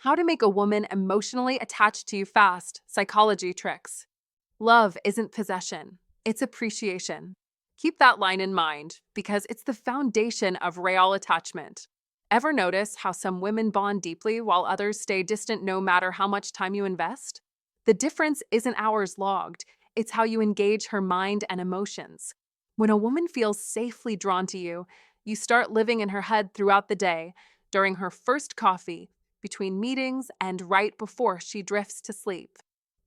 How to make a woman emotionally attached to you fast, psychology tricks. Love isn't possession, it's appreciation. Keep that line in mind because it's the foundation of real attachment. Ever notice how some women bond deeply while others stay distant no matter how much time you invest? The difference isn't hours logged, it's how you engage her mind and emotions. When a woman feels safely drawn to you, you start living in her head throughout the day, during her first coffee, between meetings, and right before she drifts to sleep.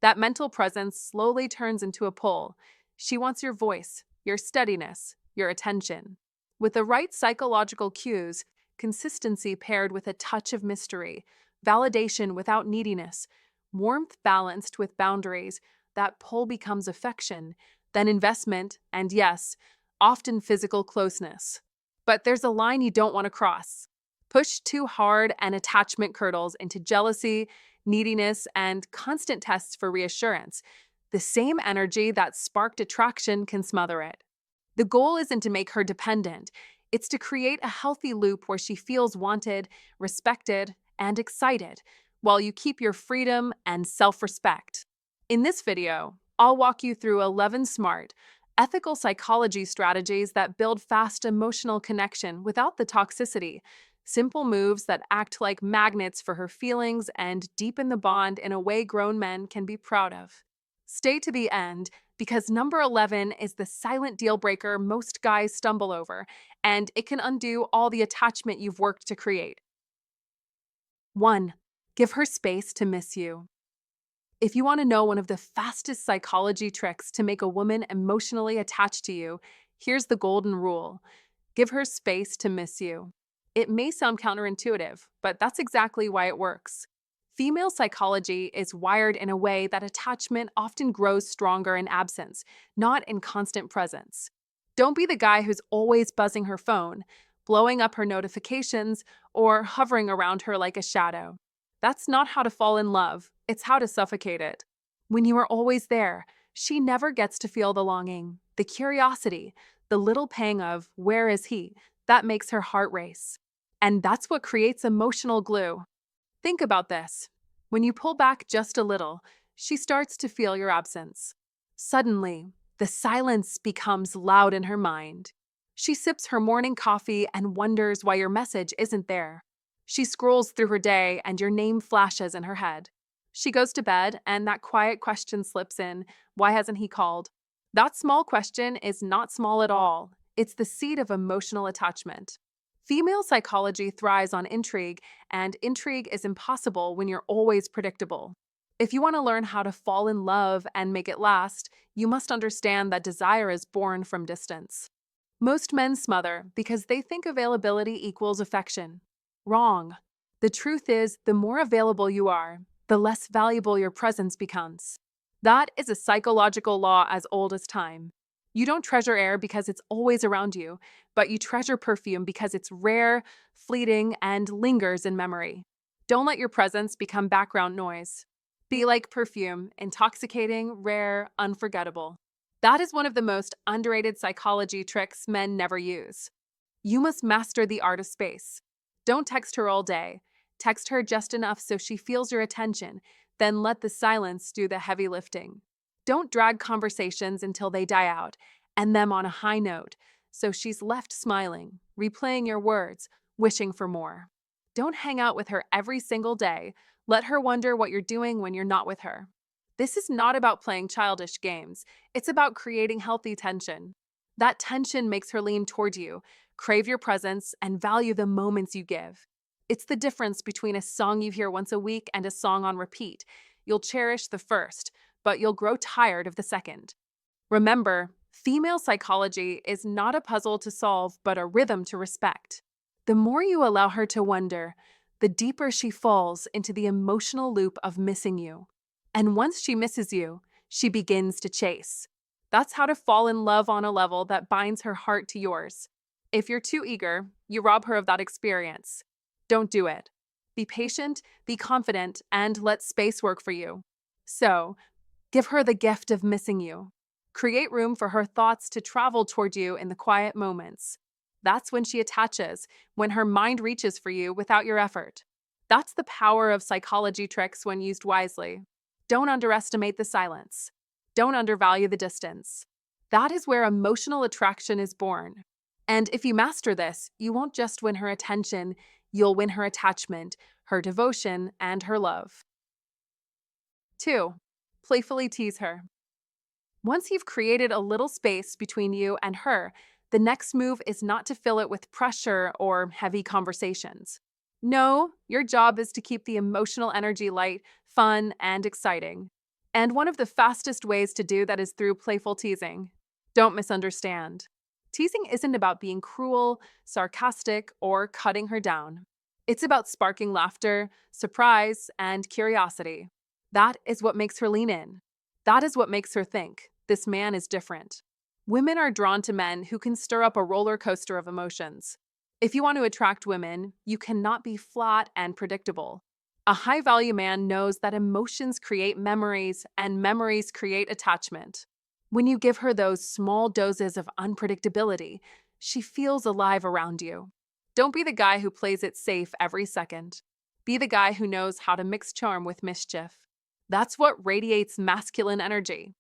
That mental presence slowly turns into a pull. She wants your voice, your steadiness, your attention. With the right psychological cues, consistency paired with a touch of mystery, validation without neediness, warmth balanced with boundaries, that pull becomes affection, then investment, and yes, often physical closeness. But there's a line you don't want to cross. Push too hard and attachment curdles into jealousy, neediness, and constant tests for reassurance. The same energy that sparked attraction can smother it. The goal isn't to make her dependent, it's to create a healthy loop where she feels wanted, respected, and excited, while you keep your freedom and self-respect. In this video, I'll walk you through 11 smart, ethical psychology strategies that build fast emotional connection without the toxicity. Simple moves that act like magnets for her feelings and deepen the bond in a way grown men can be proud of. Stay to the end because number 11 is the silent deal breaker most guys stumble over, and it can undo all the attachment you've worked to create. 1. Give her space to miss you. If you want to know one of the fastest psychology tricks to make a woman emotionally attached to you, here's the golden rule. Give her space to miss you. It may sound counterintuitive, but that's exactly why it works. Female psychology is wired in a way that attachment often grows stronger in absence, not in constant presence. Don't be the guy who's always buzzing her phone, blowing up her notifications, or hovering around her like a shadow. That's not how to fall in love, it's how to suffocate it. When you are always there, she never gets to feel the longing, the curiosity, the little pang of, where is he, that makes her heart race. And that's what creates emotional glue. Think about this. When you pull back just a little, she starts to feel your absence. Suddenly, the silence becomes loud in her mind. She sips her morning coffee and wonders why your message isn't there. She scrolls through her day and your name flashes in her head. She goes to bed and that quiet question slips in, why hasn't he called? That small question is not small at all. It's the seed of emotional attachment. Female psychology thrives on intrigue, and intrigue is impossible when you're always predictable. If you want to learn how to fall in love and make it last, you must understand that desire is born from distance. Most men smother because they think availability equals affection. Wrong. The truth is, the more available you are, the less valuable your presence becomes. That is a psychological law as old as time. You don't treasure air because it's always around you, but you treasure perfume because it's rare, fleeting, and lingers in memory. Don't let your presence become background noise. Be like perfume, intoxicating, rare, unforgettable. That is one of the most underrated psychology tricks men never use. You must master the art of space. Don't text her all day. Text her just enough so she feels your attention, then let the silence do the heavy lifting. Don't drag conversations until they die out, end them on a high note, so she's left smiling, replaying your words, wishing for more. Don't hang out with her every single day. Let her wonder what you're doing when you're not with her. This is not about playing childish games. It's about creating healthy tension. That tension makes her lean toward you, crave your presence, and value the moments you give. It's the difference between a song you hear once a week and a song on repeat. You'll cherish the first, but you'll grow tired of the second. Remember, female psychology is not a puzzle to solve, but a rhythm to respect. The more you allow her to wonder, the deeper she falls into the emotional loop of missing you. And once she misses you, she begins to chase. That's how to fall in love on a level that binds her heart to yours. If you're too eager, you rob her of that experience. Don't do it. Be patient, be confident, and let space work for you. So, give her the gift of missing you. Create room for her thoughts to travel toward you in the quiet moments. That's when she attaches, when her mind reaches for you without your effort. That's the power of psychology tricks when used wisely. Don't underestimate the silence. Don't undervalue the distance. That is where emotional attraction is born. And if you master this, you won't just win her attention, you'll win her attachment, her devotion, and her love. 2. Playfully tease her. Once you've created a little space between you and her, the next move is not to fill it with pressure or heavy conversations. No, your job is to keep the emotional energy light, fun, and exciting. And one of the fastest ways to do that is through playful teasing. Don't misunderstand. Teasing isn't about being cruel, sarcastic, or cutting her down. It's about sparking laughter, surprise, and curiosity. That is what makes her lean in. That is what makes her think, this man is different. Women are drawn to men who can stir up a roller coaster of emotions. If you want to attract women, you cannot be flat and predictable. A high-value man knows that emotions create memories, and memories create attachment. When you give her those small doses of unpredictability, she feels alive around you. Don't be the guy who plays it safe every second. Be the guy who knows how to mix charm with mischief. That's what radiates masculine energy.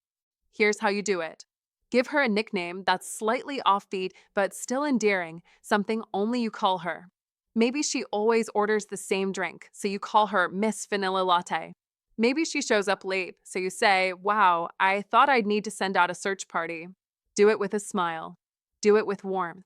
Here's how you do it. Give her a nickname that's slightly offbeat but still endearing, something only you call her. Maybe she always orders the same drink, so you call her Miss Vanilla Latte. Maybe she shows up late, so you say, "Wow, I thought I'd need to send out a search party." Do it with a smile. Do it with warmth.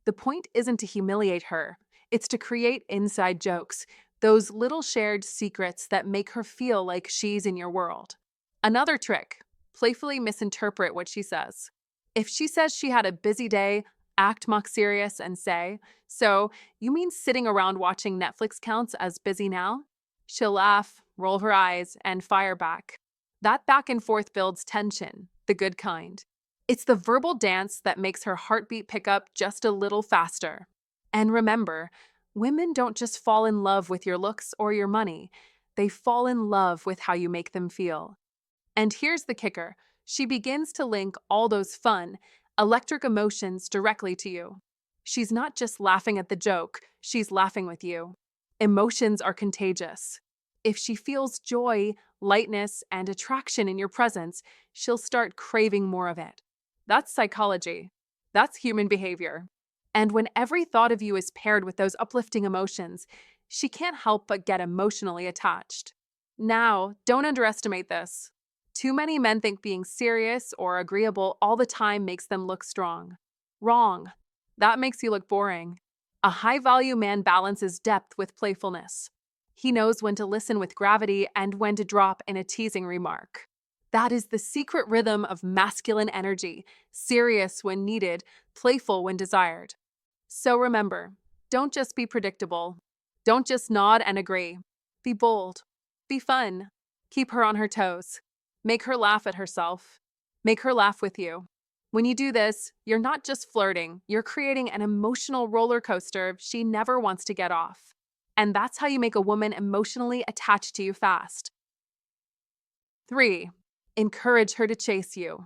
The point isn't to humiliate her, it's to create inside jokes, those little shared secrets that make her feel like she's in your world. Another trick, playfully misinterpret what she says. If she says she had a busy day, act mock serious and say, "So, you mean sitting around watching Netflix counts as busy now?" She'll laugh, roll her eyes, and fire back. That back and forth builds tension, the good kind. It's the verbal dance that makes her heartbeat pick up just a little faster. And remember, women don't just fall in love with your looks or your money, they fall in love with how you make them feel. And here's the kicker, she begins to link all those fun, electric emotions directly to you. She's not just laughing at the joke, she's laughing with you. Emotions are contagious. If she feels joy, lightness, and attraction in your presence, she'll start craving more of it. That's psychology. That's human behavior. And when every thought of you is paired with those uplifting emotions, she can't help but get emotionally attached. Now, don't underestimate this. Too many men think being serious or agreeable all the time makes them look strong. Wrong. That makes you look boring. A high-value man balances depth with playfulness. He knows when to listen with gravity and when to drop in a teasing remark. That is the secret rhythm of masculine energy, serious when needed, playful when desired. So remember, don't just be predictable. Don't just nod and agree. Be bold. Be fun. Keep her on her toes. Make her laugh at herself. Make her laugh with you. When you do this, you're not just flirting, you're creating an emotional roller coaster she never wants to get off. And that's how you make a woman emotionally attached to you fast. 3. Encourage her to chase you.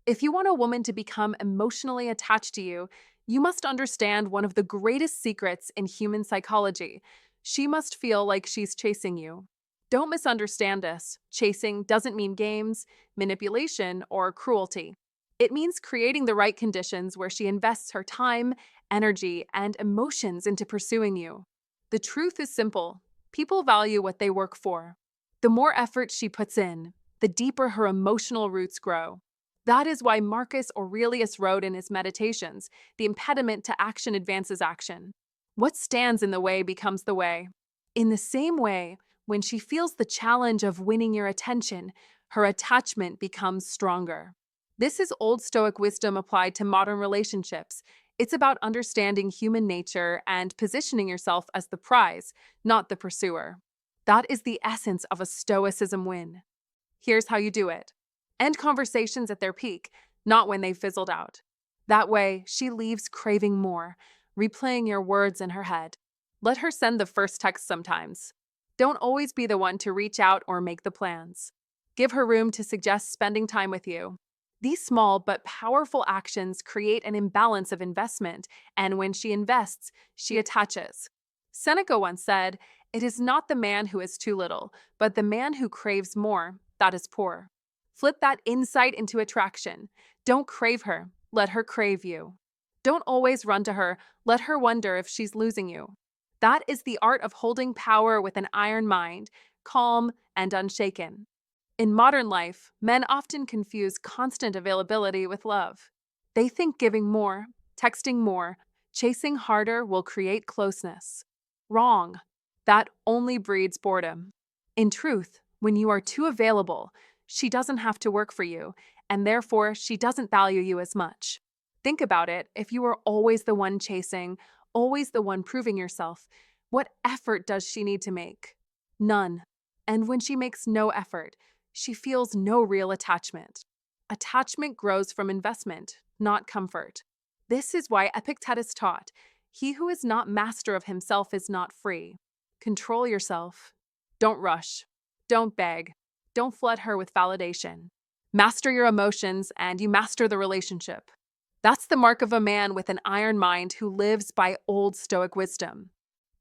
If you want a woman to become emotionally attached to you, you must understand one of the greatest secrets in human psychology. She must feel like she's chasing you. Don't misunderstand this. Chasing doesn't mean games, manipulation, or cruelty. It means creating the right conditions where she invests her time, energy, and emotions into pursuing you. The truth is simple. People value what they work for. The more effort she puts in, the deeper her emotional roots grow. That is why Marcus Aurelius wrote in his Meditations, "The impediment to action advances action. What stands in the way becomes the way." In the same way, when she feels the challenge of winning your attention, her attachment becomes stronger. This is Old Stoic wisdom applied to modern relationships. It's about understanding human nature and positioning yourself as the prize, not the pursuer. That is the essence of a Stoicism win. Here's how you do it. End conversations at their peak, not when they've fizzled out. That way, she leaves craving more, replaying your words in her head. Let her send the first text sometimes. Don't always be the one to reach out or make the plans. Give her room to suggest spending time with you. These small but powerful actions create an imbalance of investment, and when she invests, she attaches. Seneca once said, It is not the man who is too little, but the man who craves more that is poor. Flip that insight into attraction. Don't crave her, let her crave you. Don't always run to her, let her wonder if she's losing you. That is the art of holding power with an iron mind, calm and unshaken. In modern life, men often confuse constant availability with love. They think giving more, texting more, chasing harder will create closeness. Wrong. That only breeds boredom. In truth, when you are too available, she doesn't have to work for you, and therefore she doesn't value you as much. Think about it. If you are always the one chasing, always the one proving yourself, what effort does she need to make? None. And when she makes no effort, she feels no real attachment. Attachment grows from investment, not comfort. This is why Epictetus taught, he who is not master of himself is not free. Control yourself. Don't rush. Don't beg. Don't flood her with validation. Master your emotions and you master the relationship. That's the mark of a man with an iron mind who lives by old Stoic wisdom.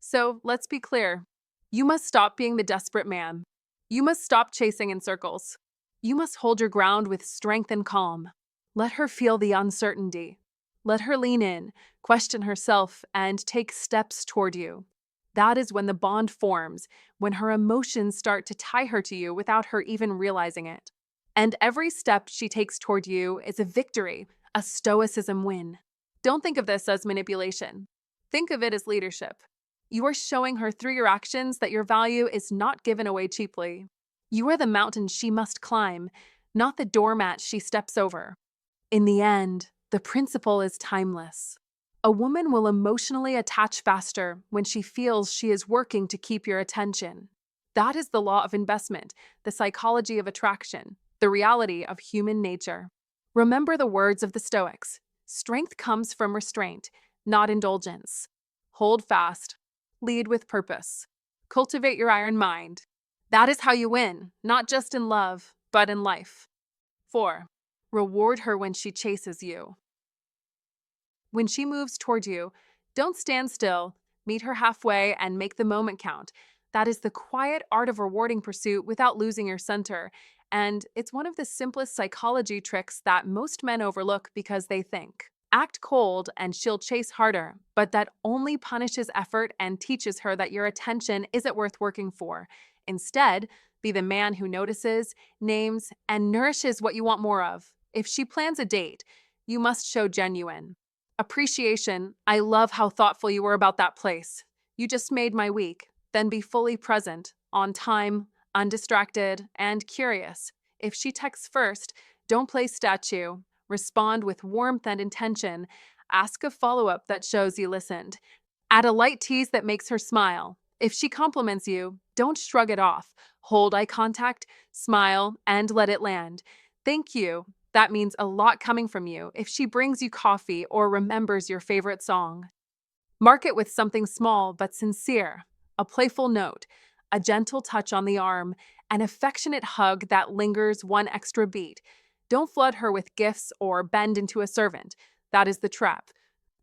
So let's be clear. You must stop being the desperate man. You must stop chasing in circles. You must hold your ground with strength and calm. Let her feel the uncertainty. Let her lean in, question herself, and take steps toward you. That is when the bond forms, when her emotions start to tie her to you without her even realizing it. And every step she takes toward you is a victory, a Stoicism win. Don't think of this as manipulation. Think of it as leadership. You are showing her through your actions that your value is not given away cheaply. You are the mountain she must climb, not the doormat she steps over. In the end, the principle is timeless. A woman will emotionally attach faster when she feels she is working to keep your attention. That is the law of investment, the psychology of attraction, the reality of human nature. Remember the words of the Stoics. Strength comes from restraint, not indulgence. Hold fast. Lead with purpose. Cultivate your iron mind. That is how you win, not just in love, but in life. 4. Reward her when she chases you. When she moves toward you, don't stand still. Meet her halfway and make the moment count. That is the quiet art of rewarding pursuit without losing your center. And it's one of the simplest psychology tricks that most men overlook because they think, act cold and she'll chase harder, but that only punishes effort and teaches her that your attention isn't worth working for. Instead, be the man who notices, names, and nourishes what you want more of. If she plans a date, you must show genuine appreciation. I love how thoughtful you were about that place. You just made my week. Then be fully present, on time, undistracted, and curious. If she texts first, don't play statue. Respond with warmth and intention. Ask a follow-up that shows you listened. Add a light tease that makes her smile. If she compliments you, don't shrug it off. Hold eye contact, smile, and let it land. Thank you. That means a lot coming from you if she brings you coffee or remembers your favorite song. Mark it with something small but sincere, a playful note, a gentle touch on the arm, an affectionate hug that lingers one extra beat. Don't flood her with gifts or bend into a servant. That is the trap.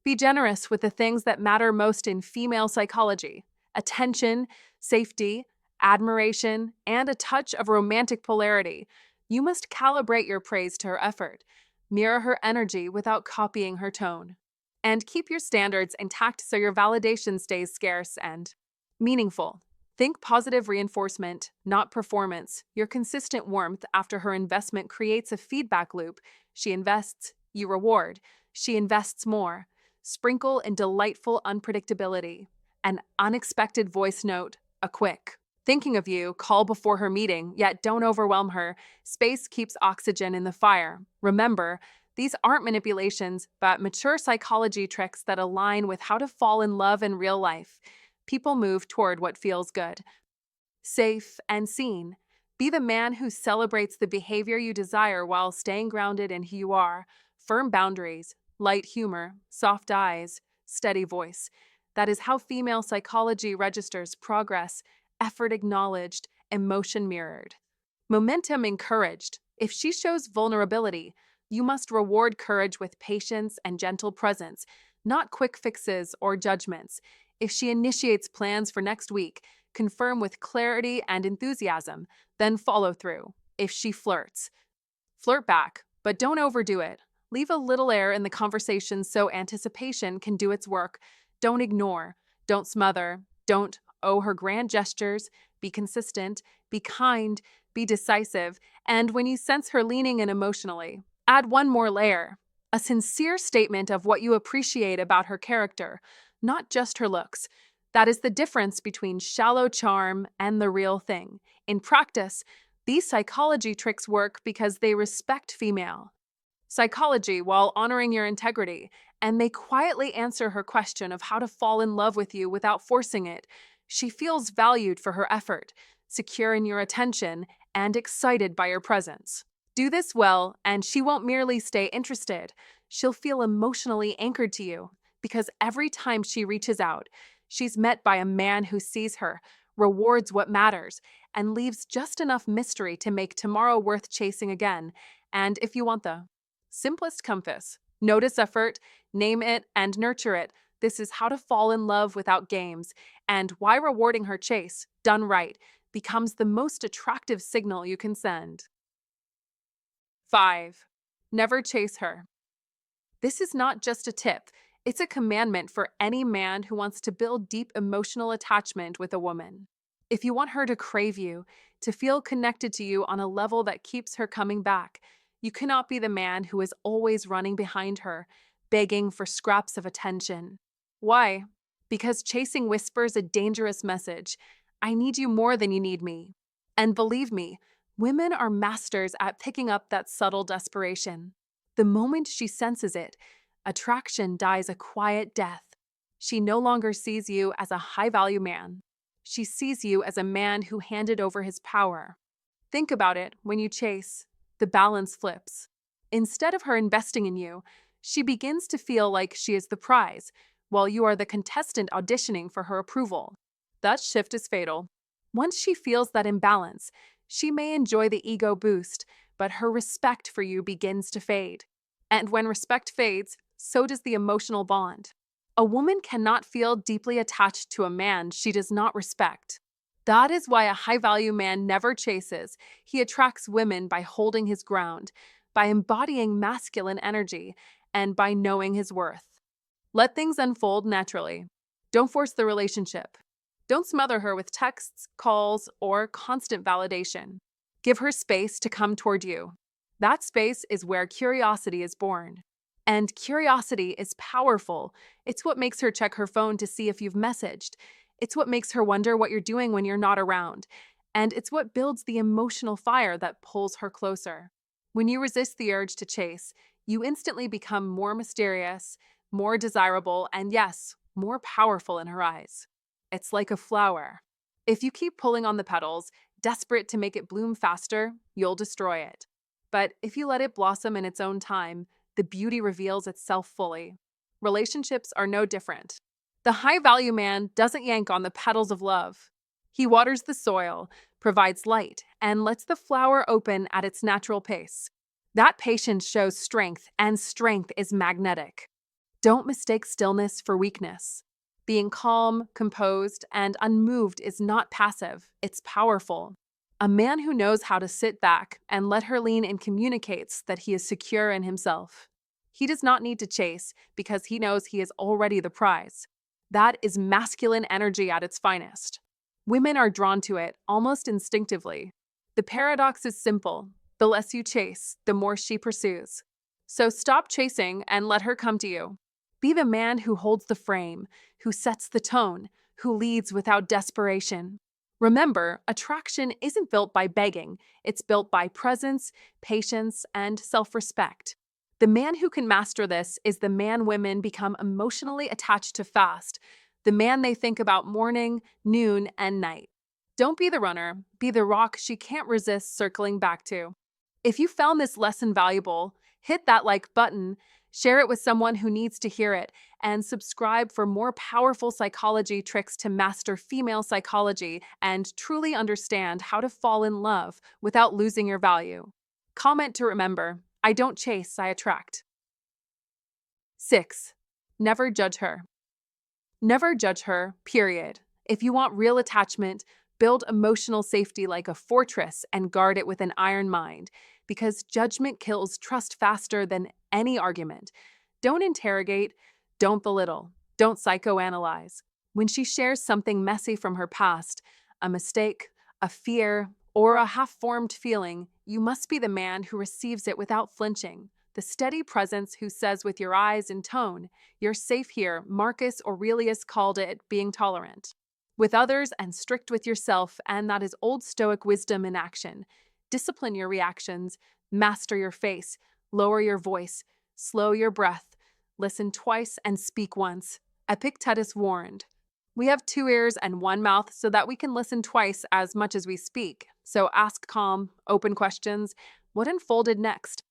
Be generous with the things that matter most in female psychology: attention, safety, admiration, and a touch of romantic polarity. You must calibrate your praise to her effort, mirror her energy without copying her tone, and keep your standards intact so your validation stays scarce and meaningful. Think positive reinforcement, not performance. Your consistent warmth after her investment creates a feedback loop. She invests, you reward. She invests more. Sprinkle in delightful unpredictability. An unexpected voice note, a quick thinking of you, call before her meeting, yet don't overwhelm her. Space keeps oxygen in the fire. Remember, these aren't manipulations, but mature psychology tricks that align with how to fall in love in real life. People move toward what feels good. Safe and seen. Be the man who celebrates the behavior you desire while staying grounded in who you are. Firm boundaries, light humor, soft eyes, steady voice. That is how female psychology registers progress. Effort acknowledged, emotion mirrored. Momentum encouraged. If she shows vulnerability, you must reward courage with patience and gentle presence, not quick fixes or judgments. If she initiates plans for next week, confirm with clarity and enthusiasm, then follow through. If she flirts, flirt back, but don't overdo it. Leave a little air in the conversation so anticipation can do its work. Don't ignore, don't smother, don't owe her grand gestures. Be consistent, be kind, be decisive, and when you sense her leaning in emotionally, add one more layer, a sincere statement of what you appreciate about her character, not just her looks. That is the difference between shallow charm and the real thing. In practice, these psychology tricks work because they respect female psychology while honoring your integrity, and they quietly answer her question of how to fall in love with you without forcing it. She feels valued for her effort, secure in your attention, and excited by your presence. Do this well, and she won't merely stay interested. She'll feel emotionally anchored to you, because every time she reaches out, she's met by a man who sees her, rewards what matters, and leaves just enough mystery to make tomorrow worth chasing again. And if you want the simplest compass, notice effort, name it, and nurture it. This is how to fall in love without games, and why rewarding her chase, done right, becomes the most attractive signal you can send. 5. Never chase her. This is not just a tip, it's a commandment for any man who wants to build deep emotional attachment with a woman. If you want her to crave you, to feel connected to you on a level that keeps her coming back, you cannot be the man who is always running behind her, begging for scraps of attention. Why? Because chasing whispers a dangerous message. I need you more than you need me. And believe me, women are masters at picking up that subtle desperation. The moment she senses it, attraction dies a quiet death. She no longer sees you as a high-value man. She sees you as a man who handed over his power. Think about it when you chase. The balance flips. Instead of her investing in you, she begins to feel like she is the prize, while you are the contestant auditioning for her approval. That shift is fatal. Once she feels that imbalance, she may enjoy the ego boost, but her respect for you begins to fade. And when respect fades, so does the emotional bond. A woman cannot feel deeply attached to a man she does not respect. That is why a high-value man never chases. He attracts women by holding his ground, by embodying masculine energy, and by knowing his worth. Let things unfold naturally. Don't force the relationship. Don't smother her with texts, calls, or constant validation. Give her space to come toward you. That space is where curiosity is born. And curiosity is powerful. It's what makes her check her phone to see if you've messaged. It's what makes her wonder what you're doing when you're not around. And it's what builds the emotional fire that pulls her closer. When you resist the urge to chase, you instantly become more mysterious, more desirable, and yes, more powerful in her eyes. It's like a flower. If you keep pulling on the petals, desperate to make it bloom faster, you'll destroy it. But if you let it blossom in its own time, the beauty reveals itself fully. Relationships are no different. The high-value man doesn't yank on the petals of love. He waters the soil, provides light, and lets the flower open at its natural pace. That patience shows strength, and strength is magnetic. Don't mistake stillness for weakness. Being calm, composed, and unmoved is not passive, it's powerful. A man who knows how to sit back and let her lean in communicates that he is secure in himself. He does not need to chase because he knows he is already the prize. That is masculine energy at its finest. Women are drawn to it almost instinctively. The paradox is simple. The less you chase, the more she pursues. So stop chasing and let her come to you. Be the man who holds the frame, who sets the tone, who leads without desperation. Remember, attraction isn't built by begging. It's built by presence, patience, and self-respect. The man who can master this is the man women become emotionally attached to fast, the man they think about morning, noon, and night. Don't be the runner, be the rock she can't resist circling back to. If you found this lesson valuable, hit that like button, share it with someone who needs to hear it, and subscribe for more powerful psychology tricks to master female psychology and truly understand how to fall in love without losing your value. Comment to remember, I don't chase, I attract. 6. Never judge her. Never judge her, period. If you want real attachment, build emotional safety like a fortress and guard it with an iron mind, because judgment kills trust faster than any argument. Don't interrogate, don't belittle, don't psychoanalyze. When she shares something messy from her past, a mistake, a fear, or a half-formed feeling, you must be the man who receives it without flinching. The steady presence who says with your eyes and tone, "You're safe here." Marcus Aurelius called it being tolerant with others and strict with yourself, and that is old Stoic wisdom in action. Discipline your reactions, master your face, lower your voice, slow your breath, listen twice and speak once. Epictetus warned, "We have two ears and one mouth so that we can listen twice as much as we speak. So ask calm, open questions. What unfolded next?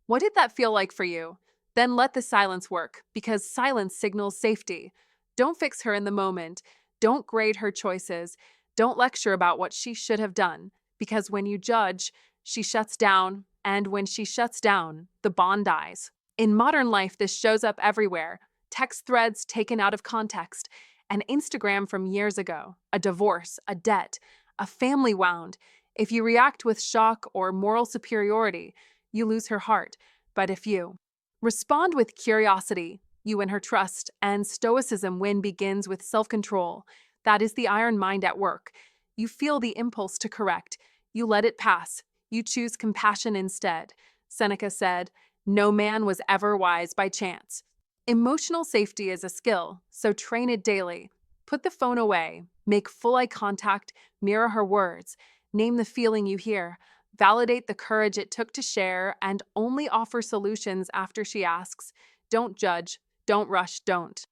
What did that feel like for you?" Then let the silence work, because silence signals safety. Don't fix her in the moment. Don't grade her choices. Don't lecture about what she should have done, because when you judge, she shuts down, and when she shuts down, the bond dies. In modern life, this shows up everywhere. Text threads taken out of context, an Instagram from years ago, a divorce, a debt, a family wound. If you react with shock or moral superiority, you lose her heart. But if you respond with curiosity, you win her trust, and Stoicism win begins with self-control. That is the iron mind at work. You feel the impulse to correct. You let it pass. You choose compassion instead. Seneca said, "No man was ever wise by chance." Emotional safety is a skill, so train it daily. Put the phone away. Make full eye contact. Mirror her words. Name the feeling you hear. Validate the courage it took to share, and only offer solutions after she asks. Don't judge. Don't rush. Don't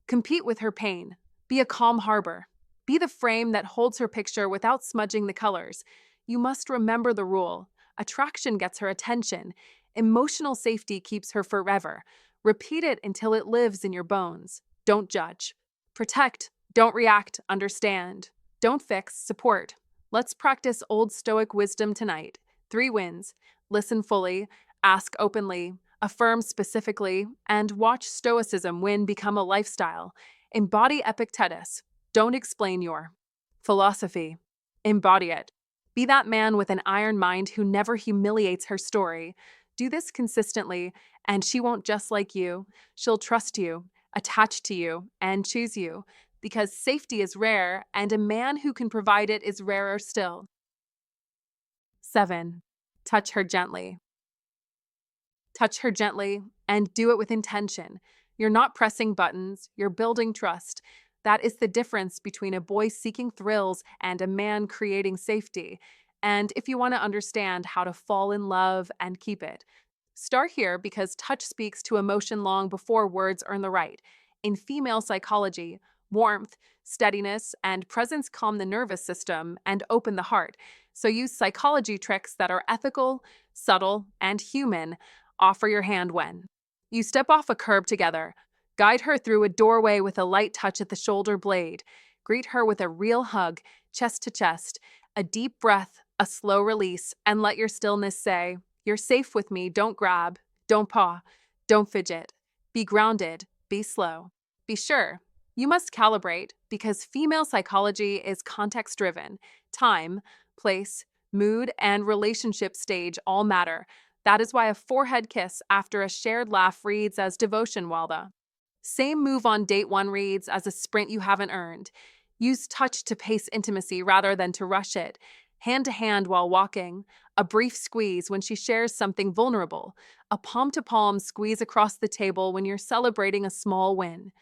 compete with her pain. Be a calm harbor. Be the frame that holds her picture without smudging the colors. You must remember the rule. Attraction gets her attention. Emotional safety keeps her forever. Repeat it until it lives in your bones. Don't judge. Protect. Don't react. Understand. Don't fix. Support. Let's practice Old Stoic wisdom tonight. 3 wins. Listen fully. Ask openly. Affirm specifically, and watch Stoicism win become a lifestyle. Embody Epictetus. Don't explain your philosophy. Embody it. Be that man with an iron mind who never humiliates her story. Do this consistently, and she won't just like you. She'll trust you, attach to you, and choose you, because safety is rare, and a man who can provide it is rarer still. 7. Touch her gently. Touch her gently, and do it with intention. You're not pressing buttons, you're building trust. That is the difference between a boy seeking thrills and a man creating safety. And if you want to understand how to fall in love and keep it, start here, because touch speaks to emotion long before words earn the right. In female psychology, warmth, steadiness, and presence calm the nervous system and open the heart. So use psychology tricks that are ethical, subtle, and human. Offer your hand when you step off a curb together. Guide her through a doorway with a light touch at the shoulder blade. Greet her with a real hug, chest to chest, a deep breath, a slow release, and let your stillness say, "You're safe with me." Don't grab, don't paw, don't fidget. Be grounded, be slow. Be sure. You must calibrate, because female psychology is context-driven. Time, place, mood, and relationship stage all matter. That is why a forehead kiss after a shared laugh reads as devotion, while the same move on date 1 reads as a sprint you haven't earned. Use touch to pace intimacy rather than to rush it. Hand to hand while walking, a brief squeeze when she shares something vulnerable, a palm-to-palm squeeze across the table when you're celebrating a small win.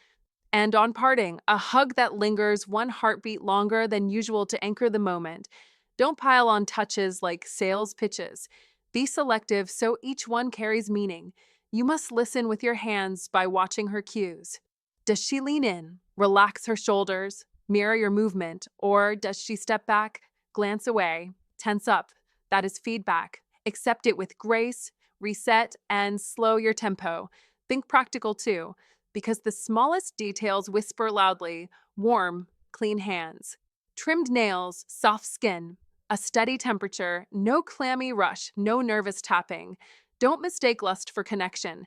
And on parting, a hug that lingers 1 heartbeat longer than usual to anchor the moment. Don't pile on touches like sales pitches. Be selective so each one carries meaning. You must listen with your hands by watching her cues. Does she lean in, relax her shoulders, mirror your movement, or does she step back, glance away, tense up? That is feedback. Accept it with grace, reset, and slow your tempo. Think practical too, because the smallest details whisper loudly. Warm, clean hands, trimmed nails, soft skin, a steady temperature, no clammy rush, no nervous tapping. Don't mistake lust for connection.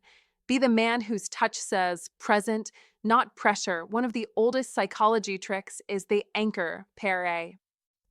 Be the man whose touch says present, not pressure. One of the oldest psychology tricks is the anchor pair.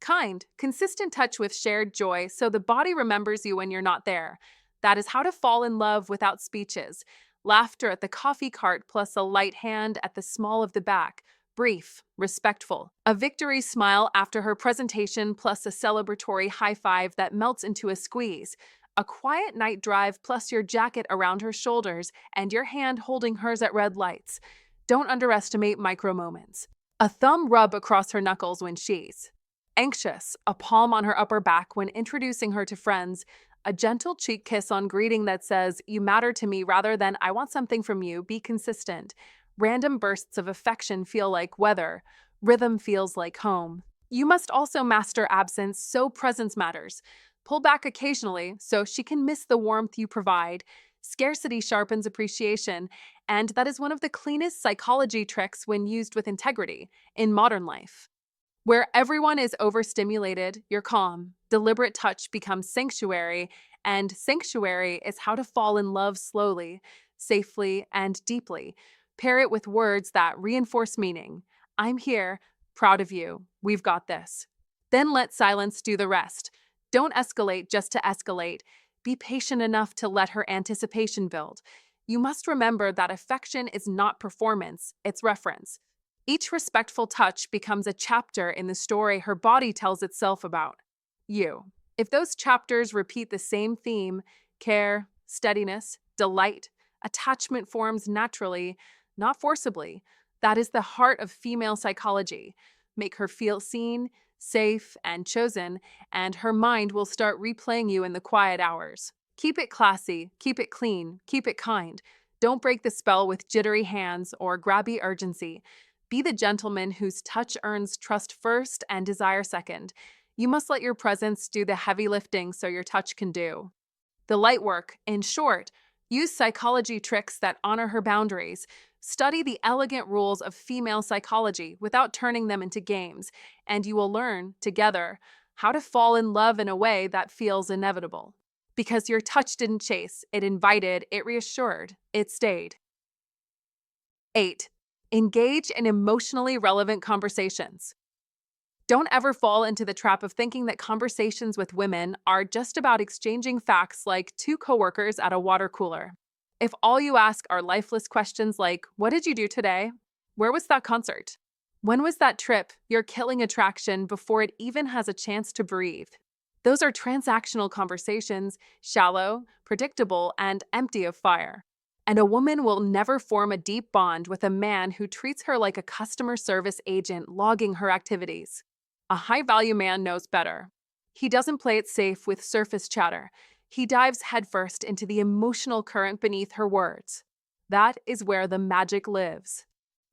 Kind, consistent touch with shared joy so the body remembers you when you're not there. That is how to fall in love without speeches. Laughter at the coffee cart plus a light hand at the small of the back. Brief, respectful. A victory smile after her presentation plus a celebratory high five that melts into a squeeze. A quiet night drive plus your jacket around her shoulders and your hand holding hers at red lights. Don't underestimate micro moments. A thumb rub across her knuckles when she's anxious, a palm on her upper back when introducing her to friends, a gentle cheek kiss on greeting that says, "You matter to me," rather than, "I want something from you." Be consistent. Random bursts of affection feel like weather. Rhythm feels like home. You must also master absence, so presence matters. Pull back occasionally so she can miss the warmth you provide. Scarcity sharpens appreciation, and that is one of the cleanest psychology tricks when used with integrity in modern life. Where everyone is overstimulated, you're calm. Deliberate touch becomes sanctuary, and sanctuary is how to fall in love slowly, safely, and deeply. Pair it with words that reinforce meaning. I'm here, proud of you, we've got this. Then let silence do the rest. Don't escalate just to escalate. Be patient enough to let her anticipation build. You must remember that affection is not performance, it's reference. Each respectful touch becomes a chapter in the story her body tells itself about you. If those chapters repeat the same theme, care, steadiness, delight, attachment forms naturally, not forcibly. That is the heart of female psychology. Make her feel seen, safe, and chosen, and her mind will start replaying you in the quiet hours. Keep it classy, keep it clean, keep it kind. Don't break the spell with jittery hands or grabby urgency. Be the gentleman whose touch earns trust first and desire second. You must let your presence do the heavy lifting so your touch can do the light work. In short, use psychology tricks that honor her boundaries. Study the elegant rules of female psychology without turning them into games, and you will learn, together, how to fall in love in a way that feels inevitable. Because your touch didn't chase, it invited, it reassured, it stayed. 8. Engage in emotionally relevant conversations. Don't ever fall into the trap of thinking that conversations with women are just about exchanging facts like two coworkers at a water cooler. If all you ask are lifeless questions like, "What did you do today? Where was that concert? When was that trip?" you're killing attraction before it even has a chance to breathe. Those are transactional conversations, shallow, predictable, and empty of fire. And a woman will never form a deep bond with a man who treats her like a customer service agent logging her activities. A high-value man knows better. He doesn't play it safe with surface chatter. He dives headfirst into the emotional current beneath her words. That is where the magic lives.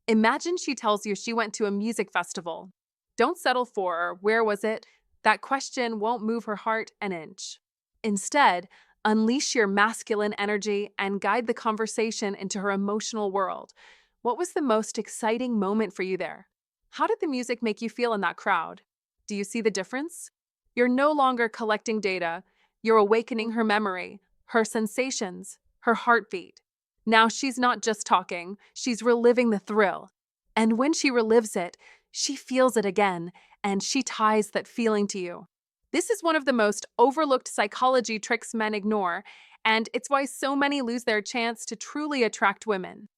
Imagine she tells you she went to a music festival. Don't settle for, "Where was it?" That question won't move her heart an inch. Instead, unleash your masculine energy and guide the conversation into her emotional world. What was the most exciting moment for you there? How did the music make you feel in that crowd? Do you see the difference? You're no longer collecting data. You're awakening her memory, her sensations, her heartbeat. Now she's not just talking, she's reliving the thrill. And when she relives it, she feels it again, and she ties that feeling to you. This is one of the most overlooked psychology tricks men ignore, and it's why so many lose their chance to truly attract women.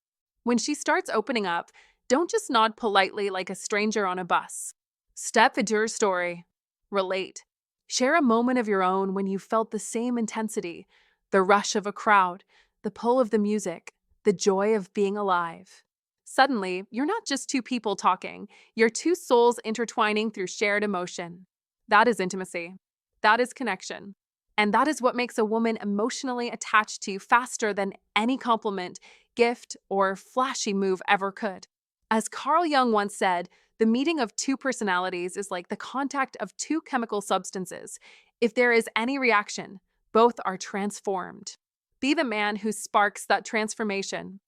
When she starts opening up, don't just nod politely like a stranger on a bus. Step into her story. Relate. Share a moment of your own when you felt the same intensity, the rush of a crowd, the pull of the music, the joy of being alive. Suddenly, you're not just two people talking, you're two souls intertwining through shared emotion. That is intimacy. That is connection. And that is what makes a woman emotionally attached to you faster than any compliment, gift, or flashy move ever could. As Carl Jung once said, the meeting of two personalities is like the contact of two chemical substances. If there is any reaction, both are transformed. Be the man who sparks that transformation.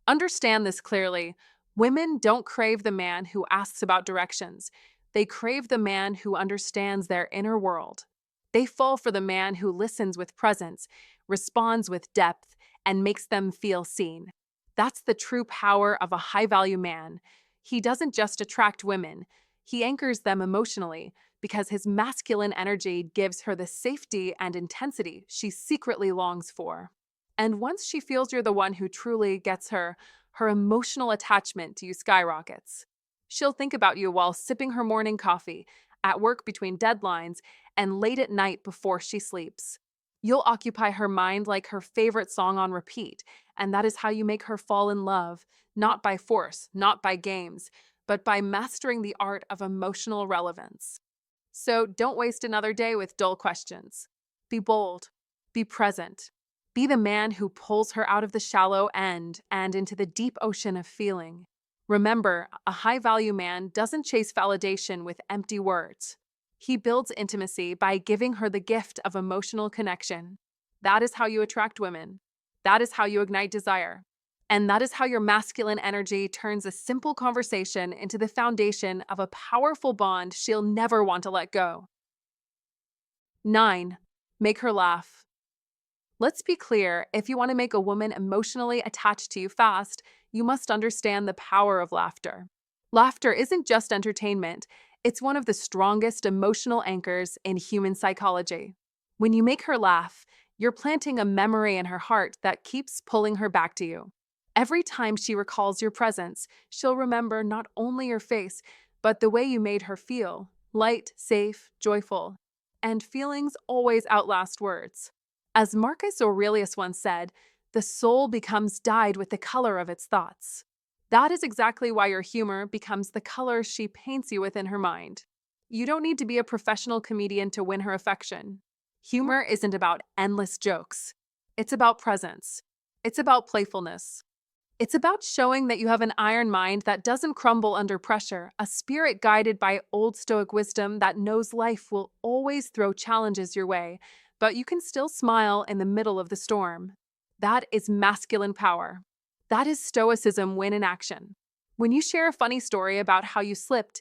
Understand this clearly. Women don't crave the man who asks about directions. They crave the man who understands their inner world. They fall for the man who listens with presence, responds with depth, and makes them feel seen. That's the true power of a high-value man. He doesn't just attract women, he anchors them emotionally because his masculine energy gives her the safety and intensity she secretly longs for. And once she feels you're the one who truly gets her, her emotional attachment to you skyrockets. She'll think about you while sipping her morning coffee, at work between deadlines, and late at night before she sleeps. You'll occupy her mind like her favorite song on repeat, and that is how you make her fall in love, not by force, not by games, but by mastering the art of emotional relevance. So don't waste another day with dull questions. Be bold, be present, be the man who pulls her out of the shallow end and into the deep ocean of feeling. Remember, a high-value man doesn't chase validation with empty words. He builds intimacy by giving her the gift of emotional connection. That is how you attract women. That is how you ignite desire. And that is how your masculine energy turns a simple conversation into the foundation of a powerful bond she'll never want to let go. 9. Make her laugh. Let's be clear, if you want to make a woman emotionally attached to you fast, you must understand the power of laughter. Laughter isn't just entertainment, it's one of the strongest emotional anchors in human psychology. When you make her laugh, you're planting a memory in her heart that keeps pulling her back to you. Every time she recalls your presence, she'll remember not only your face, but the way you made her feel, light, safe, joyful. And feelings always outlast words. As Marcus Aurelius once said, the soul becomes dyed with the color of its thoughts. That is exactly why your humor becomes the color she paints you with in her mind. You don't need to be a professional comedian to win her affection. Humor isn't about endless jokes. It's about presence. It's about playfulness. It's about showing that you have an iron mind that doesn't crumble under pressure, a spirit guided by Old Stoic wisdom that knows life will always throw challenges your way, but you can still smile in the middle of the storm. That is masculine power. That is Stoicism win in action. When you share a funny story about how you slipped,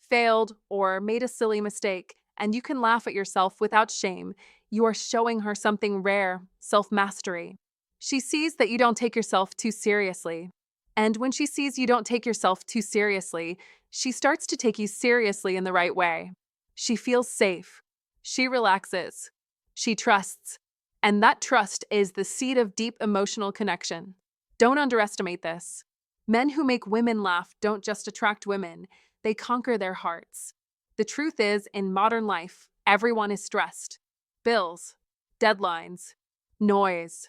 failed, or made a silly mistake, and you can laugh at yourself without shame, you are showing her something rare, self-mastery. She sees that you don't take yourself too seriously. And when she sees you don't take yourself too seriously, she starts to take you seriously in the right way. She feels safe. She relaxes. She trusts. And that trust is the seed of deep emotional connection. Don't underestimate this. Men who make women laugh don't just attract women, they conquer their hearts. The truth is, in modern life, everyone is stressed. Bills, deadlines, noise.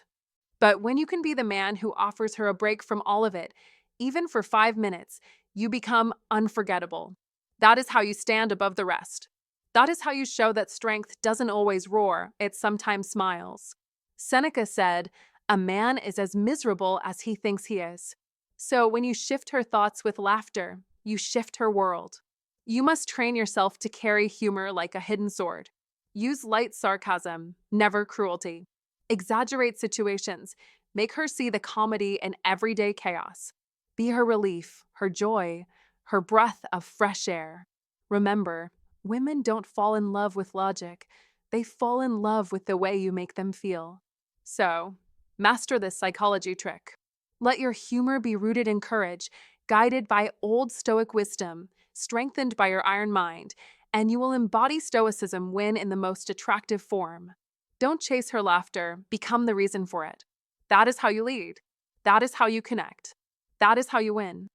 But when you can be the man who offers her a break from all of it, even for 5 minutes, you become unforgettable. That is how you stand above the rest. That is how you show that strength doesn't always roar, it sometimes smiles. Seneca said, "A man is as miserable as he thinks he is." So when you shift her thoughts with laughter, you shift her world. You must train yourself to carry humor like a hidden sword. Use light sarcasm, never cruelty. Exaggerate situations. Make her see the comedy in everyday chaos. Be her relief, her joy, her breath of fresh air. Remember, women don't fall in love with logic. They fall in love with the way you make them feel. So, master this psychology trick. Let your humor be rooted in courage, guided by old Stoic wisdom, strengthened by your iron mind, and you will embody Stoicism when in the most attractive form. Don't chase her laughter, become the reason for it. That is how you lead. That is how you connect. That is how you win.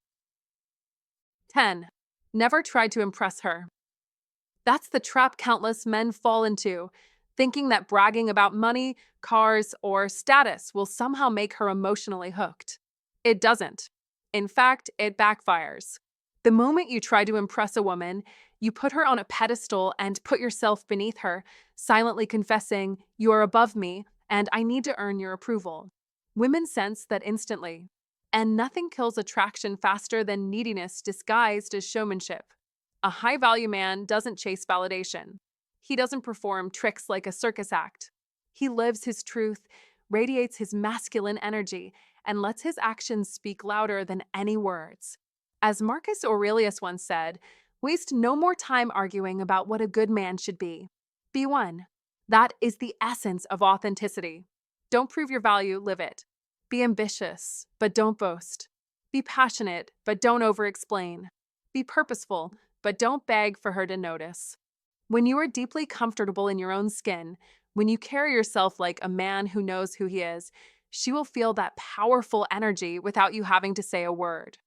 10. Never try to impress her. That's the trap countless men fall into, thinking that bragging about money, cars, or status will somehow make her emotionally hooked. It doesn't. In fact, it backfires. The moment you try to impress a woman, you put her on a pedestal and put yourself beneath her, silently confessing, "You are above me, and I need to earn your approval." Women sense that instantly. And nothing kills attraction faster than neediness disguised as showmanship. A high-value man doesn't chase validation. He doesn't perform tricks like a circus act. He lives his truth, radiates his masculine energy, and lets his actions speak louder than any words. As Marcus Aurelius once said, waste no more time arguing about what a good man should be. Be one. That is the essence of authenticity. Don't prove your value, live it. Be ambitious, but don't boast. Be passionate, but don't over-explain. Be purposeful, but don't beg for her to notice. When you are deeply comfortable in your own skin, when you carry yourself like a man who knows who he is, she will feel that powerful energy without you having to say a word.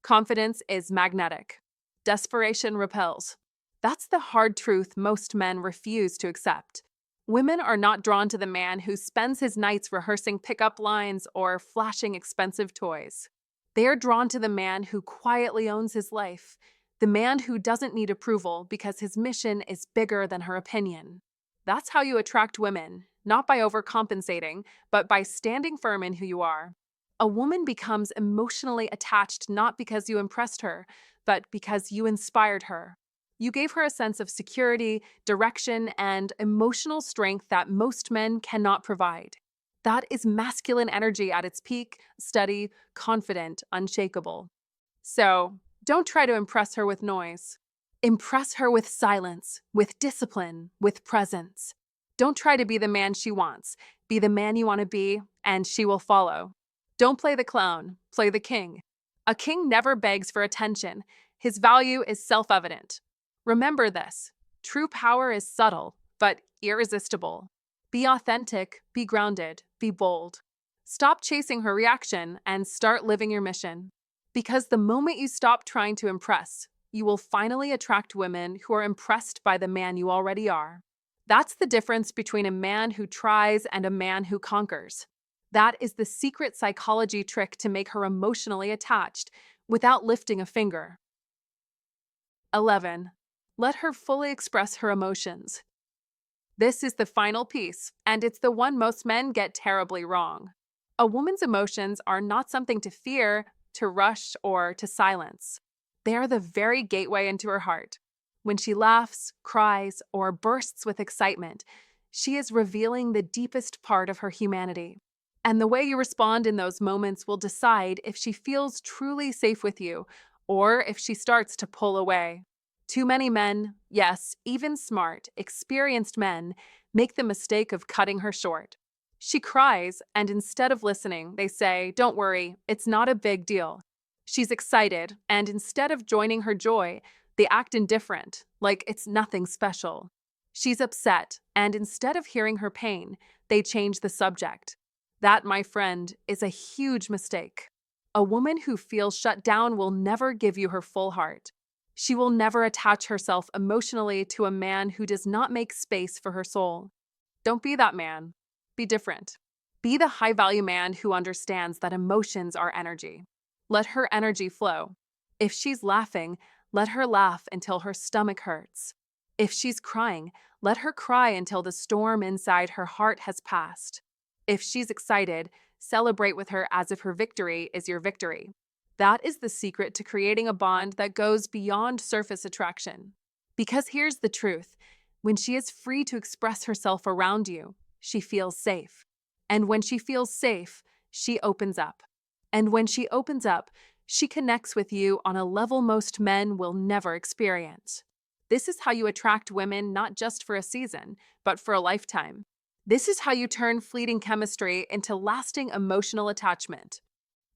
Confidence is magnetic. Desperation repels. That's the hard truth most men refuse to accept. Women are not drawn to the man who spends his nights rehearsing pickup lines or flashing expensive toys. They are drawn to the man who quietly owns his life, the man who doesn't need approval because his mission is bigger than her opinion. That's how you attract women, not by overcompensating, but by standing firm in who you are. A woman becomes emotionally attached not because you impressed her, but because you inspired her. You gave her a sense of security, direction, and emotional strength that most men cannot provide. That is masculine energy at its peak, steady, confident, unshakable. So, don't try to impress her with noise. Impress her with silence, with discipline, with presence. Don't try to be the man she wants. Be the man you want to be, and she will follow. Don't play the clown, play the king. A king never begs for attention. His value is self-evident. Remember this. True power is subtle, but irresistible. Be authentic, be grounded, be bold. Stop chasing her reaction and start living your mission. Because the moment you stop trying to impress, you will finally attract women who are impressed by the man you already are. That's the difference between a man who tries and a man who conquers. That is the secret psychology trick to make her emotionally attached without lifting a finger. 11. Let her fully express her emotions. This is the final piece, and it's the one most men get terribly wrong. A woman's emotions are not something to fear, to rush, or to silence. They are the very gateway into her heart. When she laughs, cries, or bursts with excitement, she is revealing the deepest part of her humanity. And the way you respond in those moments will decide if she feels truly safe with you or if she starts to pull away. Too many men, yes, even smart, experienced men, make the mistake of cutting her short. She cries, and instead of listening, they say, "Don't worry, it's not a big deal." She's excited, and instead of joining her joy, they act indifferent, like it's nothing special. She's upset, and instead of hearing her pain, they change the subject. That, my friend, is a huge mistake. A woman who feels shut down will never give you her full heart. She will never attach herself emotionally to a man who does not make space for her soul. Don't be that man. Be different. Be the high-value man who understands that emotions are energy. Let her energy flow. If she's laughing, let her laugh until her stomach hurts. If she's crying, let her cry until the storm inside her heart has passed. If she's excited, celebrate with her as if her victory is your victory. That is the secret to creating a bond that goes beyond surface attraction. Because here's the truth. When she is free to express herself around you, she feels safe. And when she feels safe, she opens up. And when she opens up, she connects with you on a level most men will never experience. This is how you attract women not just for a season, but for a lifetime. This is how you turn fleeting chemistry into lasting emotional attachment.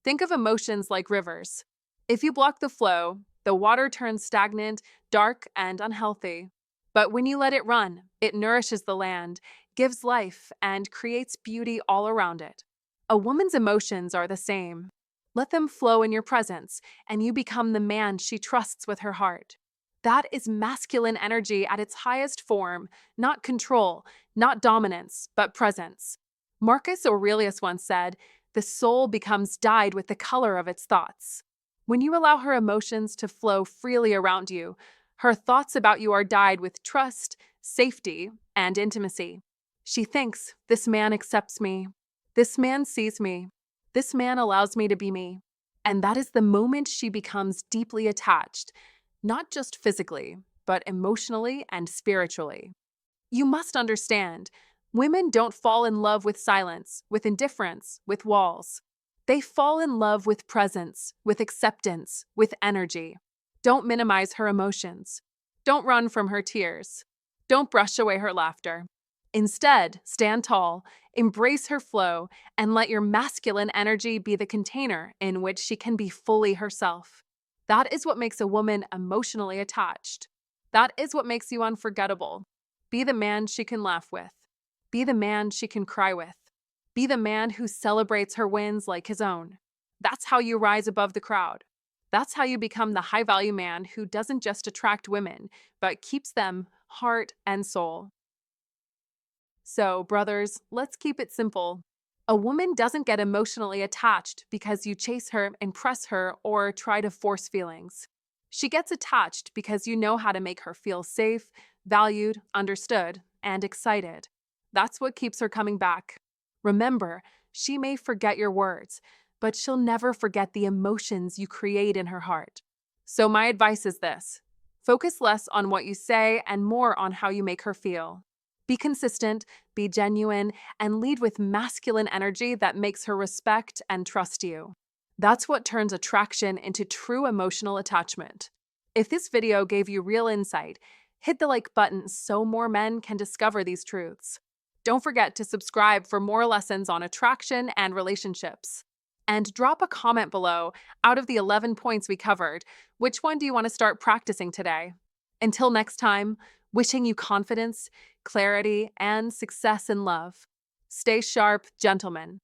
Think of emotions like rivers. If you block the flow, the water turns stagnant, dark, and unhealthy. But when you let it run, it nourishes the land, gives life, and creates beauty all around it. A woman's emotions are the same. Let them flow in your presence, and you become the man she trusts with her heart. That is masculine energy at its highest form, not control, not dominance, but presence. Marcus Aurelius once said, "The soul becomes dyed with the color of its thoughts." When you allow her emotions to flow freely around you, her thoughts about you are dyed with trust, safety, and intimacy. She thinks, "This man accepts me. This man sees me. This man allows me to be me." And that is the moment she becomes deeply attached, not just physically, but emotionally and spiritually. You must understand, women don't fall in love with silence, with indifference, with walls. They fall in love with presence, with acceptance, with energy. Don't minimize her emotions. Don't run from her tears. Don't brush away her laughter. Instead, stand tall, embrace her flow, and let your masculine energy be the container in which she can be fully herself. That is what makes a woman emotionally attached. That is what makes you unforgettable. Be the man she can laugh with. Be the man she can cry with. Be the man who celebrates her wins like his own. That's how you rise above the crowd. That's how you become the high-value man who doesn't just attract women, but keeps them heart and soul. So, brothers, let's keep it simple. A woman doesn't get emotionally attached because you chase her, impress her, or try to force feelings. She gets attached because you know how to make her feel safe, valued, understood, and excited. That's what keeps her coming back. Remember, she may forget your words, but she'll never forget the emotions you create in her heart. So, my advice is this: focus less on what you say and more on how you make her feel. Be consistent, be genuine, and lead with masculine energy that makes her respect and trust you. That's what turns attraction into true emotional attachment. If this video gave you real insight, hit the like button so more men can discover these truths. Don't forget to subscribe for more lessons on attraction and relationships. And drop a comment below. Out of the 11 points we covered, which one do you want to start practicing today? Until next time, wishing you confidence, clarity, and success in love. Stay sharp, gentlemen.